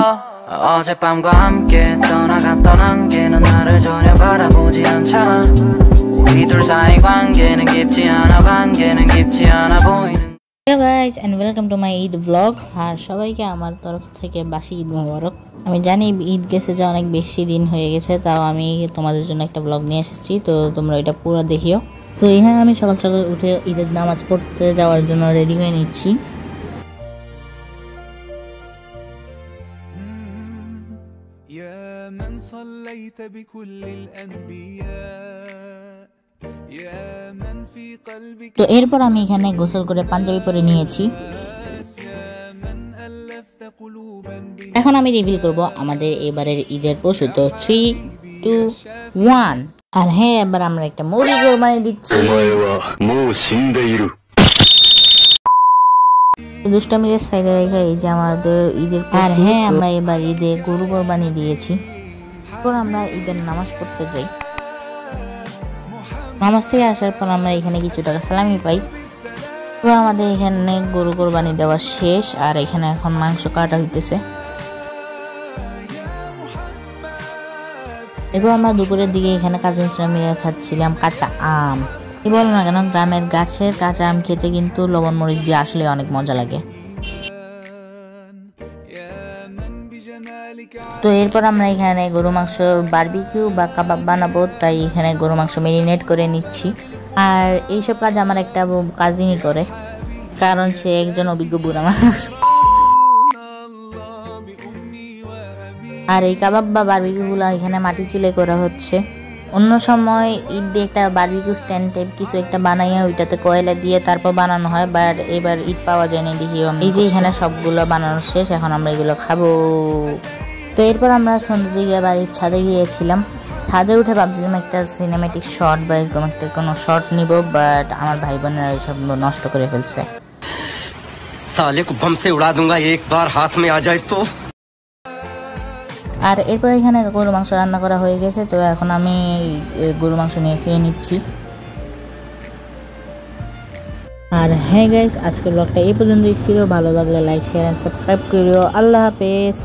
어젯밤과 함께 떠나갔던 안개는 나를 전혀 바라보지 않잖아. 우리 둘 사이 관계는 깊지 않아 관계는 깊지 않아 보이는. Hello guys and welcome to my Eid vlog. আর সবাইকে আমার তরফ থেকে বাসি ঈদ মোবারক। আমি জানি ঈদ গেছে যে অনেক বেশি দিন হয়ে গেছে, তাও আমি তোমাদের জন্য একটা ব্লগ নিয়ে এসেছি, তো তোমরা এটা পুরো দেখিও। তো এখানে আমি সকাল সকাল উঠে ঈদের নামাজ পড়তে যাওয়ার জন্য রেডি হয়ে নিচ্ছি। তো এরপর আমি এখানে গোসল করে পাঞ্জাবি পরে নিয়েছি। এখন আমি রিভিল করব আমাদের এবারের ঈদের পশু। তো 3, 2, 1। আর হ্যাঁ, এবার আমরা একটা মুরগি কোরবানি দিচ্ছি। দুষ্টামিরের সাইডে রেখে এই যে আমাদের ঈদের পশু। আর হ্যাঁ, আমরা এবার ঈদে গরু কোরবানি দিয়েছি। এরপর আমরা ঈদের নামাজ পড়তে যাই। নামাজ থেকে আসার পর আমরা এখানে কিছু টাকা সালামি পাই। তো আমাদের এখানে গরু কোরবানি দেওয়া শেষ, আর এখানে এখন মাংস কাটা হইতেছে। এরপর আমরা দুপুরের দিকে এখানে কাজিনসরা মিলে খাচ্ছিলাম কাঁচা আম। কি বলো না কেন, গ্রামের গাছের কাঁচা আম খেতে কিন্তু লবণ মরিচ দিয়ে আসলে অনেক মজা লাগে। তো এরপর আমরা এখানে গরু মাংস বারবিকিউ বা কাবাব বানাবো, তাই এখানে গরু মাংস মেরিনেট করে নিচ্ছি। আর এইসব কাজ আমার একটা কাজিনই করে, কারণ সে একজন অভিজ্ঞ বুড়া মানুষ। আর এই কাবাব বা বারবিকিউগুলো এখানে মাটি চুলে করা হচ্ছে। অন্য সময় ঈদ দিয়ে একটা বারবিকিউ স্ট্যান্ড টাইপ কিছু একটা বানাইয়া ওইটাতে কয়লা দিয়ে তারপর বানানো হয়, বাট এবার ঈদ পাওয়া যায়নি দেখি। এই যে এখানে সবগুলো বানানো শেষ, এখন আমরা এগুলো খাবো। তো এরপর আমরা সন্ধ্যের দিকে বাড়ির ছাদে গিয়েছিলাম। ছাদে উঠে ভাবছিলাম একটা সিনেমেটিক শট বা এরকম একটা কোনো শট নিব, বাট আমার ভাই বোনেরা এইসব নষ্ট করে ফেলছে। साले को बम से उड़ा दूंगा एक बार हाथ में आ जाए तो। আর এরপর এখানে গরু মাংস রান্না করা হয়ে গেছে, তো এখন আমি গরু মাংস নিয়ে খেয়ে নিচ্ছি। আর হ্যাঁ গাইস, আজকের ব্লগটা এই পর্যন্তই ছিল। ভালো লাগলে লাইক, শেয়ার এন্ড সাবস্ক্রাইব করিও। আল্লাহ হাফেজ।